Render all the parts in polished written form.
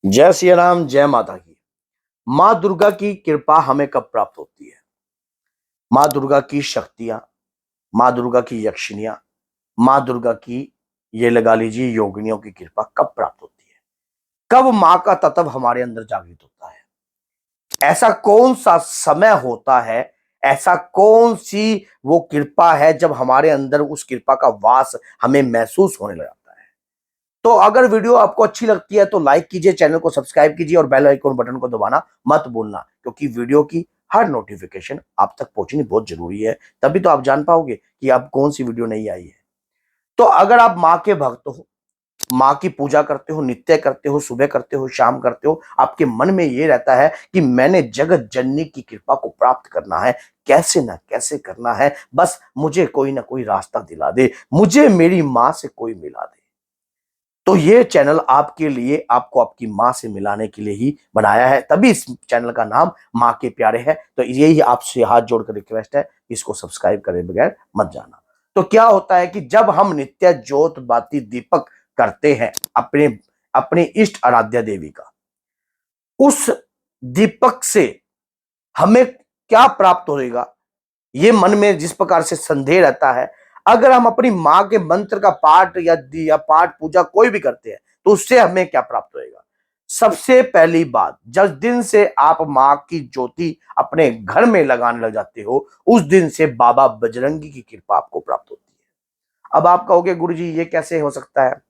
जय श्री राम, जय माता की। माँ दुर्गा की कृपा हमें कब प्राप्त होती है? माँ दुर्गा की शक्तियां, माँ दुर्गा की यक्षिणियां, माँ दुर्गा की ये लगा लीजिए योगिनियों की कृपा कब प्राप्त होती है? कब माँ का तत्व हमारे अंदर जागृत होता है? ऐसा कौन सा समय होता है, ऐसा कौन सी वो कृपा है जब हमारे अंदर उस कृपा का वास हमें महसूस होने लगता है? तो अगर वीडियो आपको अच्छी लगती है तो लाइक कीजिए, चैनल को सब्सक्राइब कीजिए और बेल आइकन बटन को दबाना मत भूलना, क्योंकि वीडियो की हर नोटिफिकेशन आप तक पहुंचनी बहुत जरूरी है। तभी तो आप जान पाओगे कि अब कौन सी वीडियो नई आई है। तो अगर आप माँ के भक्त हो, माँ की पूजा करते हो, नित्य करते हो, सुबह करते हो, शाम करते हो, आपके मन में ये रहता है कि मैंने जगत जननी की कृपा को प्राप्त करना है, कैसे ना कैसे करना है, बस मुझे कोई ना कोई रास्ता दिला दे, मुझे मेरी माँ से कोई मिला दे। तो ये चैनल आपके लिए, आपको आपकी माँ से मिलाने के लिए ही बनाया है, तभी इस चैनल का नाम माँ के प्यारे है। तो यही आपसे हाथ जोड़कर रिक्वेस्ट है, इसको सब्सक्राइब करे बगैर मत जाना। तो क्या होता है कि जब हम नित्य ज्योत बाती दीपक करते हैं अपने अपने इष्ट आराध्या देवी का, उस दीपक से हमें क्या प्राप्त होएगा, ये मन में जिस प्रकार से संदेह रहता है। अगर हम अपनी माँ के मंत्र का पाठ या पाठ पूजा कोई भी करते हैं तो उससे हमें क्या प्राप्त होएगा? सबसे पहली बात, जिस दिन से आप माँ की ज्योति अपने घर में लगाने लग जाते हो, उस दिन से बाबा बजरंगी की कृपा आपको प्राप्त होती है। अब आप कहोगे गुरुजी ये कैसे हो सकता है?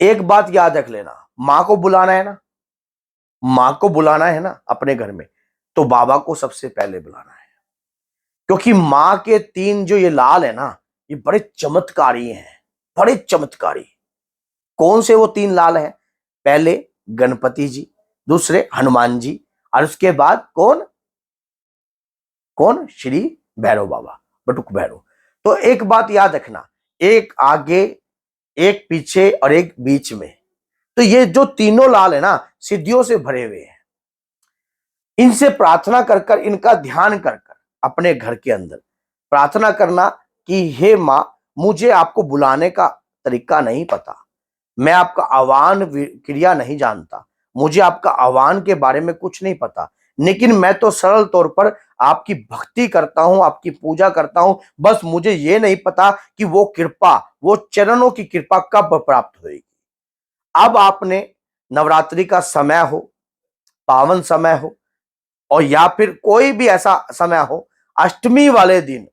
एक बात याद रख लेना, माँ को बुलाना है ना, माँ को बुलाना है ना अपने घर में, तो बाबा को सबसे पहले बुलाना है। क्योंकि माँ के तीन जो ये लाल है ना, ये बड़े चमत्कारी हैं, बड़े चमत्कारी। कौन से वो तीन लाल हैं? पहले गणपति जी, दूसरे हनुमान जी, और उसके बाद कौन? कौन? श्री भैरव बाबा, बटुक भैरव। तो एक बात याद रखना, एक आगे, एक पीछे और एक बीच में। तो ये जो तीनों लाल है ना, सिद्धियों से भरे हुए हैं। इनसे प्रार्थना कर कर, इनका ध्यान कर कर अपने घर के अंदर प्रार्थना करना कि हे माँ, मुझे आपको बुलाने का तरीका नहीं पता, मैं आपका आह्वान क्रिया नहीं जानता, मुझे आपका आह्वान के बारे में कुछ नहीं पता, लेकिन मैं तो सरल तौर पर आपकी भक्ति करता हूं, आपकी पूजा करता हूं। बस मुझे ये नहीं पता कि वो कृपा, वो चरणों की कृपा कब प्राप्त होगी। अब आपने नवरात्रि का समय हो, पावन समय हो, और या फिर कोई भी ऐसा समय हो, अष्टमी वाले दिन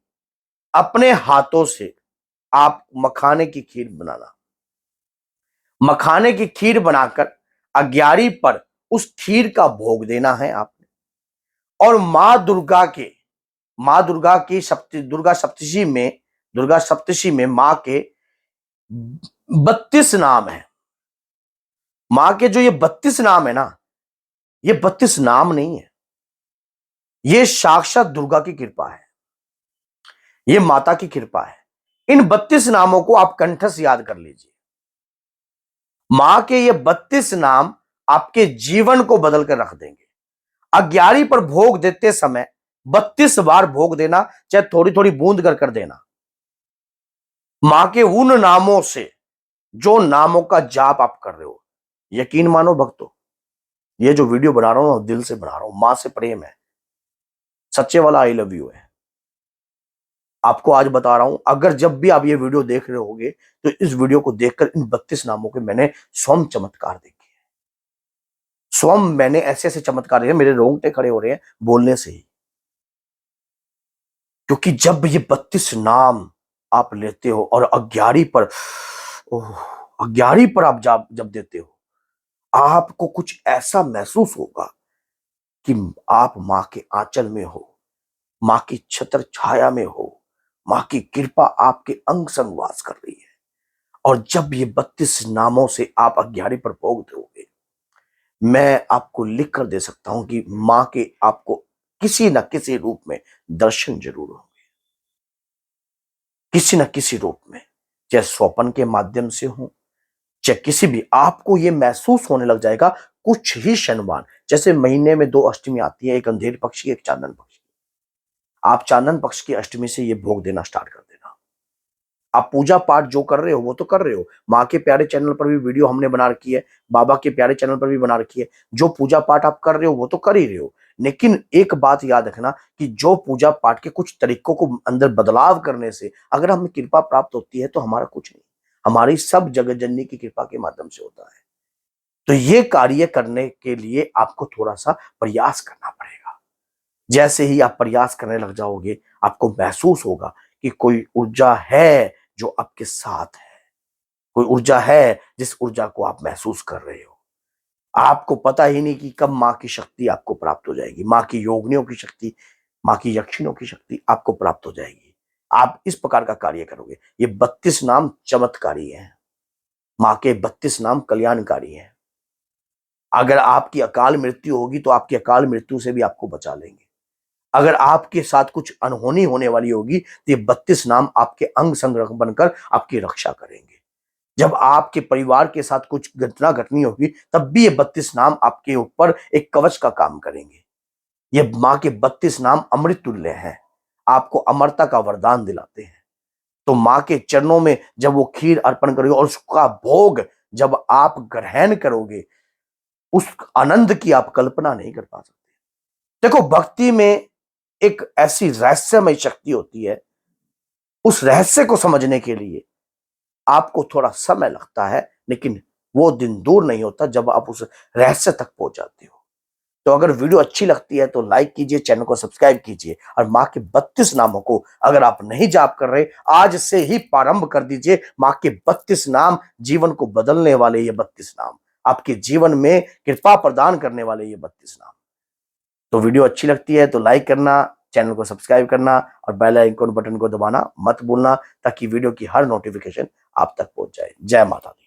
अपने हाथों से आप मखाने की खीर बनाना। मखाने की खीर बनाकर अग्यारी पर उस खीर का भोग देना है आपने। और माँ दुर्गा की दुर्गा सप्तशी में माँ के 32 नाम है। माँ के जो ये 32 नाम है ना, ये 32 नाम नहीं है, ये साक्षात दुर्गा की कृपा है, ये माता की कृपा है। इन 32 नामों को आप कंठस्थ याद कर लीजिए। मां के ये 32 नाम आपके जीवन को बदल कर रख देंगे। अग्यारी पर भोग देते समय 32 बार भोग देना, चाहे थोड़ी थोड़ी बूंद कर देना। मां के उन नामों से, जो नामों का जाप आप कर रहे हो, यकीन मानो भक्तों, ये जो वीडियो बना रहा हूं दिल से बना रहा हूं, मां से प्रेम है, सच्चे वाला आई लव यू है। आपको आज बता रहा हूं, अगर जब भी आप ये वीडियो देख रहे होगे तो इस वीडियो को देखकर इन 32 नामों के मैंने स्वयं चमत्कार देखे, स्वयं मैंने ऐसे ऐसे चमत्कार देखे, मेरे रोंगटे खड़े हो रहे हैं बोलने से ही। क्योंकि जब ये 32 नाम आप लेते हो और अग्यारी पर, ओह, अग्यारी पर आप जब देते हो, आपको कुछ ऐसा महसूस होगा कि आप मां के आंचल में हो, मां की छत्र छाया में हो, मां की कृपा आपके अंग संग वास कर रही है। और जब ये 32 नामों से आप अग्यारी पर भोग दोगे, मैं आपको लिख कर दे सकता हूं कि मां के आपको किसी न किसी रूप में दर्शन जरूर होंगे, किसी न किसी रूप में, चाहे स्वप्न के माध्यम से हो, चाहे किसी भी, आपको यह महसूस होने लग जाएगा कुछ ही क्षणवान। जैसे महीने में 2 अष्टमी आती है, एक अंधेर पक्ष की, एक चांदन पक्ष की। आप चांदन पक्ष की अष्टमी से ये भोग देना स्टार्ट कर देना। आप पूजा पाठ जो कर रहे हो वो तो कर रहे हो, माँ के प्यारे चैनल पर भी वीडियो हमने बना रखी है, बाबा के प्यारे चैनल पर भी बना रखी है। जो पूजा पाठ आप कर रहे हो वो तो कर ही रहे हो, लेकिन एक बात याद रखना कि जो पूजा पाठ के कुछ तरीकों को अंदर बदलाव करने से अगर हमें कृपा प्राप्त होती है तो हमारा कुछ नहीं, हमारी सब जगत जननी की कृपा के माध्यम से होता है। तो ये कार्य करने के लिए आपको थोड़ा सा प्रयास करना पड़ेगा। जैसे ही आप प्रयास करने लग जाओगे, आपको महसूस होगा कि कोई ऊर्जा है जो आपके साथ है, कोई ऊर्जा है जिस ऊर्जा को आप महसूस कर रहे हो। आपको पता ही नहीं कि कब माँ की शक्ति आपको प्राप्त हो जाएगी, माँ की योगिनियों की शक्ति, माँ की यक्षिणियों की शक्ति आपको प्राप्त हो जाएगी। आप इस प्रकार का कार्य करोगे। ये 32 नाम चमत्कारी हैं, माँ के 32 नाम कल्याणकारी हैं। अगर आपकी अकाल मृत्यु होगी तो आपकी अकाल मृत्यु से भी आपको बचा लेंगे। अगर आपके साथ कुछ अनहोनी होने वाली होगी तो ये 32 नाम आपके अंग संग बनकर आपकी रक्षा करेंगे। जब आपके परिवार के साथ कुछ घटना घटनी होगी तब भी ये 32 नाम आपके ऊपर एक कवच का काम करेंगे। ये माँ के 32 नाम अमृत तुल्य हैं, आपको अमरता का वरदान दिलाते हैं। तो माँ के चरणों में जब वो खीर अर्पण करोगे और उसका भोग जब आप ग्रहण करोगे, उस आनंद की आप कल्पना नहीं कर पा सकते। देखो, भक्ति में एक ऐसी रहस्यमय शक्ति होती है, उस रहस्य को समझने के लिए आपको थोड़ा समय लगता है, लेकिन वो दिन दूर नहीं होता जब आप उस रहस्य तक पहुंच जाते हो। तो अगर वीडियो अच्छी लगती है तो लाइक कीजिए, चैनल को सब्सक्राइब कीजिए और माँ के 32 नामों को अगर आप नहीं जाप कर रहे, आज से ही प्रारंभ कर दीजिए। माँ के 32 नाम जीवन को बदलने वाले, ये 32 नाम आपके जीवन में कृपा प्रदान करने वाले, ये 32 नाम। तो वीडियो अच्छी लगती है तो लाइक करना, चैनल को सब्सक्राइब करना और बेल आइकन बटन को दबाना मत भूलना, ताकि वीडियो की हर नोटिफिकेशन आप तक पहुंच जाए। जय माता दी।